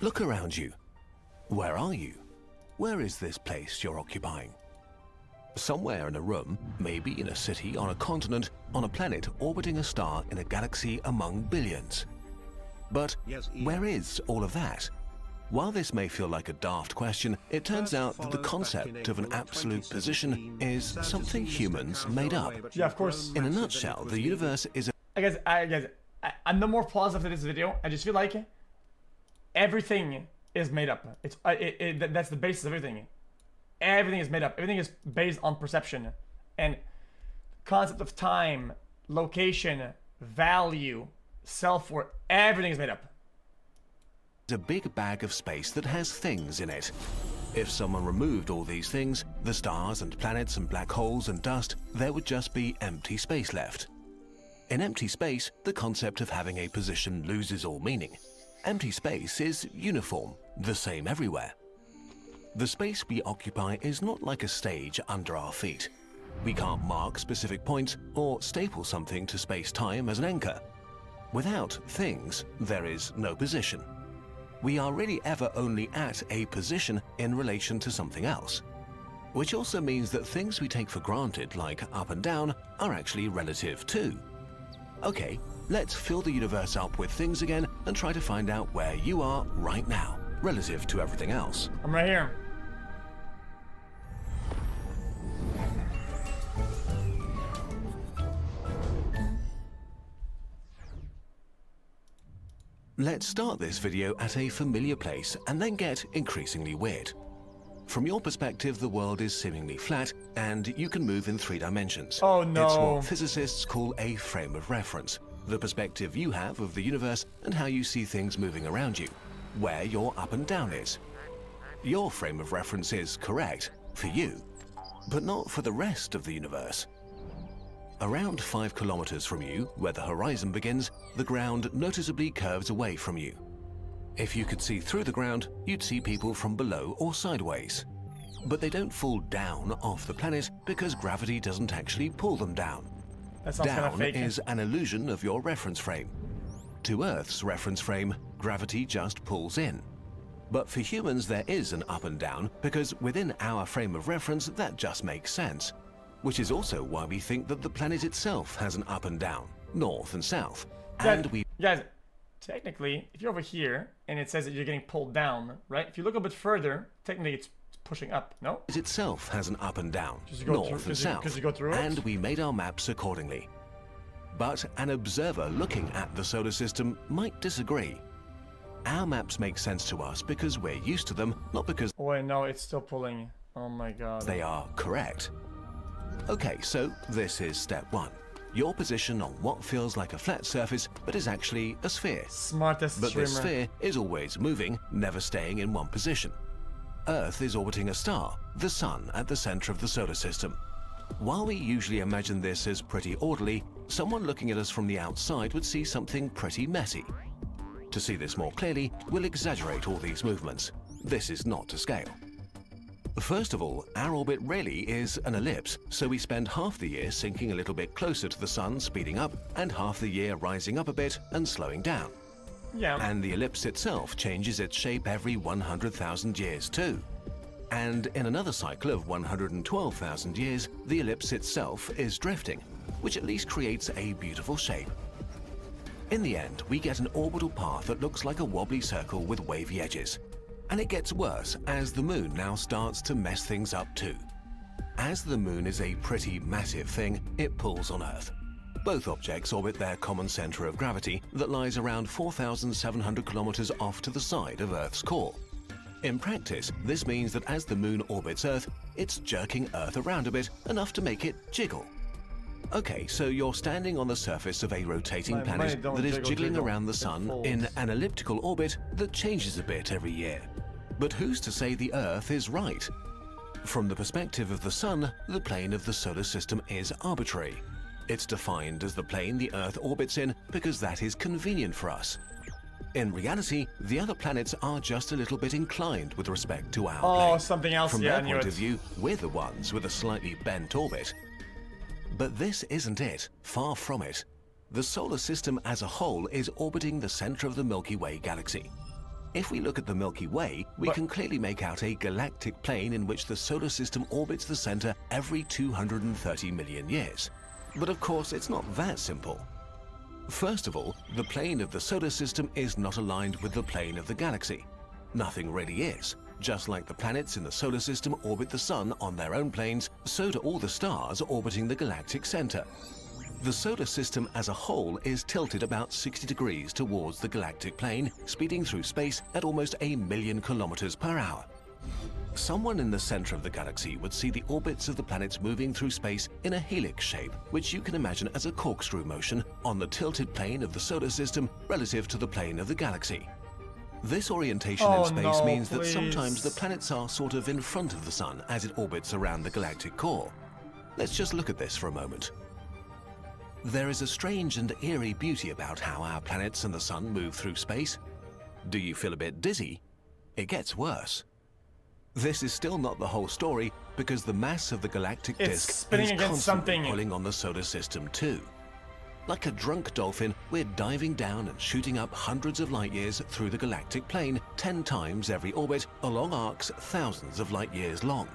Look around you. Where are you? Where is this place you're occupying? Somewhere in a room, maybe in a city, on a continent, on a planet orbiting a star in a galaxy among billions. But where is all of that? While this may feel like a daft question, it turns out that the concept of an absolute position is something humans made up. Yeah, of course. In a nutshell, the universe is a... I'm no more positive to this video. I just feel like everything is made up. That's the basis of everything. Everything is made up. Everything is based on perception. And concept of time, location, value, self-worth, everything is made up. a big bag of space that has things in it. If someone removed all these things, the stars and planets and black holes and dust, there would just be empty space left. In empty space, the concept of having a position loses all meaning. Empty space is uniform, the same everywhere. The space we occupy is not like a stage under our feet. We can't mark specific points or staple something to space-time as an anchor. Without things, there is no position. We are really ever only at a position in relation to something else. Which also means that things we take for granted, like up and down, are actually relative too. Okay, let's fill the universe up with things again and try to find out where you are right now, relative to everything else. I'm right here. Let's start this video at a familiar place and then get increasingly weird. From your perspective, the world is seemingly flat and you can move in 3 dimensions. Oh no. It's what physicists call a frame of reference, the perspective you have of the universe and how you see things moving around you, where your up and down is. Your frame of reference is correct for you, but not for the rest of the universe. Around 5 kilometers from you, where the horizon begins, the ground noticeably curves away from you. If you could see through the ground, you'd see people from below or sideways. But they don't fall down off the planet because gravity doesn't actually pull them down. That sounds kind of Down fake. is an illusion of your reference frame. To Earth's reference frame, gravity just pulls in. But for humans there is an up and down because within our frame of reference that just makes sense. Which is also why we think that the planet itself has an up and down, north and south. Guys, technically, if you're over here and it says that you're getting pulled down, right? If you look a bit further, technically it's pushing up, no? It itself has an up and down, north and south, because you go through it? and we made our maps accordingly. But an observer looking at the solar system might disagree. Our maps make sense to us because we're used to them, not because Oh wait, no, it's still pulling. Oh my god. they are correct. Okay, so this is step 1. Your position on what feels like a flat surface but is actually a sphere. Smartest But streamer. this sphere is always moving, never staying in one position. Earth is orbiting a star, the Sun, at the center of the solar system. While we usually imagine this as pretty orderly, someone looking at us from the outside would see something pretty messy. To see this more clearly, we'll exaggerate all these movements. This is not to scale. First of all, our orbit really is an ellipse, so we spend half the year sinking a little bit closer to the Sun, speeding up, and half the year rising up a bit and slowing down. Yeah. And the ellipse itself changes its shape every 100,000 years too. And in another cycle of 112,000 years, the ellipse itself is drifting, which at least creates a beautiful shape. In the end, we get an orbital path that looks like a wobbly circle with wavy edges. And it gets worse as the moon now starts to mess things up too. As the moon is a pretty massive thing, it pulls on Earth. Both objects orbit their common center of gravity that lies around 4,700 kilometers off to the side of Earth's core. In practice, this means that as the moon orbits Earth, it's jerking Earth around a bit, enough to make it jiggle. Okay, so you're standing on the surface of a rotating planet that is jiggling around the Sun in an elliptical orbit that changes a bit every year. But who's to say the Earth is right? From the perspective of the Sun, the plane of the solar system is arbitrary. It's defined as the plane the Earth orbits in because that is convenient for us. In reality, the other planets are just a little bit inclined with respect to our plane. Oh, something else. From Yeah, their I knew point it. of view, we're the ones with a slightly bent orbit. But this isn't it, far from it. The solar system as a whole is orbiting the center of the Milky Way galaxy. If we look at the Milky Way, we can clearly make out a galactic plane in which the solar system orbits the center every 230 million years. But of course, it's not that simple. First of all, the plane of the solar system is not aligned with the plane of the galaxy. Nothing really is. Just like the planets in the solar system orbit the sun on their own planes, so do all the stars orbiting the galactic center. The solar system as a whole is tilted about 60 degrees towards the galactic plane, speeding through space at almost 1,000,000 kilometers per hour. Someone in the center of the galaxy would see the orbits of the planets moving through space in a helix shape, which you can imagine as a corkscrew motion on the tilted plane of the solar system relative to the plane of the galaxy. This orientation in space means that sometimes the planets are sort of in front of the sun as it orbits around the galactic core. Let's just look at this for a moment. There is a strange and eerie beauty about how our planets and the sun move through space. Do you feel a bit dizzy? It gets worse. This is still not the whole story, because the mass of the galactic disk is constantly pulling on the solar system too. Like a drunk dolphin, we're diving down and shooting up hundreds of light years through the galactic plane 10 times every orbit along arcs thousands of light years long.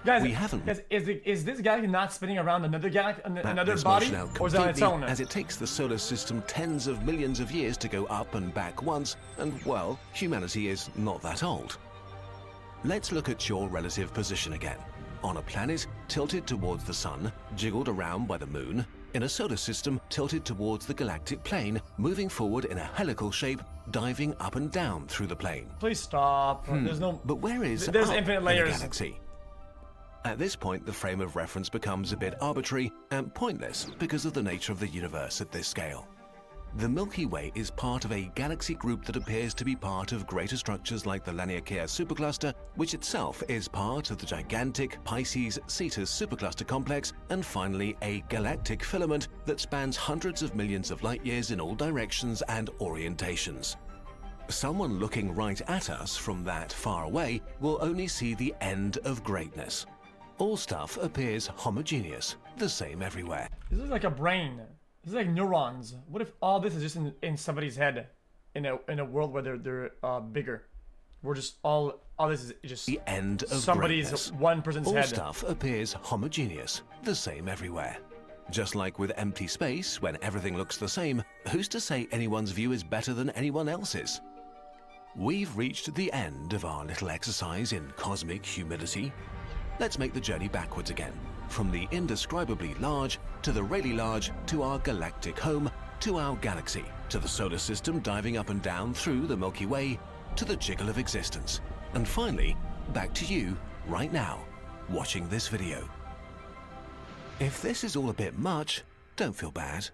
Guys, we haven't. Guys, is this galaxy not spinning around another another body, or is it on its own? As it takes the solar system tens of millions of years to go up and back once, and well, humanity is not that old. Let's look at your relative position again. On a planet tilted towards the sun, jiggled around by the moon, in a solar system tilted towards the galactic plane, moving forward in a helical shape, diving up and down through the plane. Please stop. There's no. But where is there's up infinite in layers. the galaxy? At this point, the frame of reference becomes a bit arbitrary and pointless because of the nature of the universe at this scale. The Milky Way is part of a galaxy group that appears to be part of greater structures like the Laniakea supercluster, which itself is part of the gigantic Pisces-Cetus supercluster complex, and finally a galactic filament that spans hundreds of millions of light years in all directions and orientations. Someone looking right at us from that far away will only see the end of greatness. All stuff appears homogeneous, the same everywhere. This is like a brain. This is like neurons. What if all this is just in somebody's head, in a world where they're bigger? We're just all this is just the end of somebody's greatness. one person's all head. Stuff appears homogeneous, the same everywhere. Just like with empty space, when everything looks the same, who's to say anyone's view is better than anyone else's? We've reached the end of our little exercise in cosmic humility. Let's make the journey backwards again, from the indescribably large to the really large to our galactic home, to our galaxy, to the solar system diving up and down through the Milky Way, to the jiggle of existence, and finally, back to you right now, watching this video. If this is all a bit much, don't feel bad.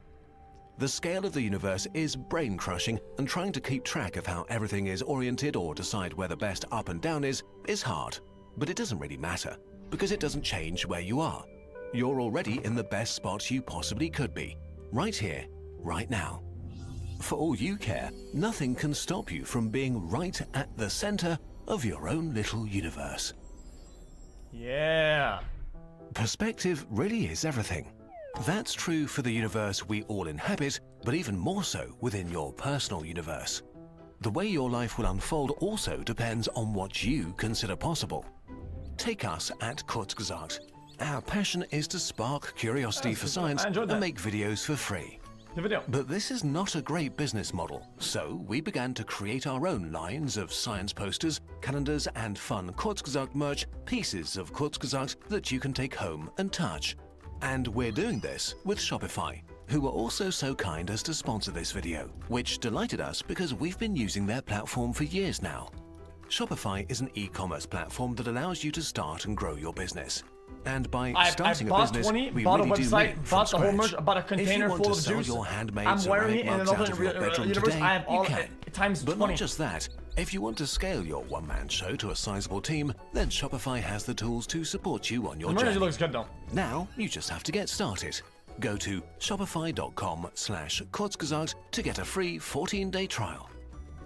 The scale of the universe is brain-crushing, and trying to keep track of how everything is oriented or decide where the best up and down is hard. But it doesn't really matter, because it doesn't change where you are. You're already in the best spot you possibly could be, right here, right now. For all you care, nothing can stop you from being right at the center of your own little universe. Yeah. Perspective really is everything. That's true for the universe we all inhabit, but even more so within your personal universe. The way your life will unfold also depends on what you consider possible. Take us at Kurzgesagt. Our passion is to spark curiosity for science and make videos for free. But this is not a great business model, so we began to create our own lines of science posters, calendars and fun Kurzgesagt merch, pieces of Kurzgesagt that you can take home and touch. And we're doing this with Shopify, who were also so kind as to sponsor this video, which delighted us because we've been using their platform for years now. Shopify is an e-commerce platform that allows you to start and grow your business. And by starting a business, we really do make it from scratch. Bought a container full of juice. I'm wearing it in an alternate universe. I have all times 20. But not just that. If you want to scale your one-man show to a sizable team, then Shopify has the tools to support you on your journey. The looks good though. Now, you just have to get started. Go to shopify.com/Kurzgesagt to get a free 14-day trial.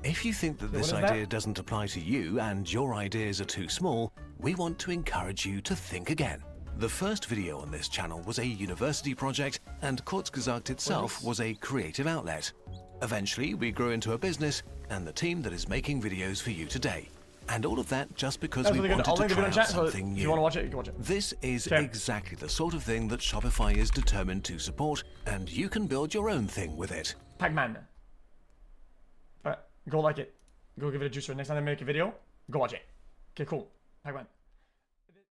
If you think that this idea doesn't apply to you and your ideas are too small, we want to encourage you to think again. The first video on this channel was a university project, and Kurzgesagt itself was a creative outlet. Eventually, we grew into a business and the team that is making videos for you today. And all of that just because That's we really good. wanted I'll to link the try video in out chat. So something if new. you want to watch it, you can watch it. This is Okay. exactly the sort of thing that Shopify is determined to support, and you can build your own thing with it. Pac-Man. Go like it. Go give it a juicer. Next time I make a video, go watch it. Okay, cool. Pac-Man.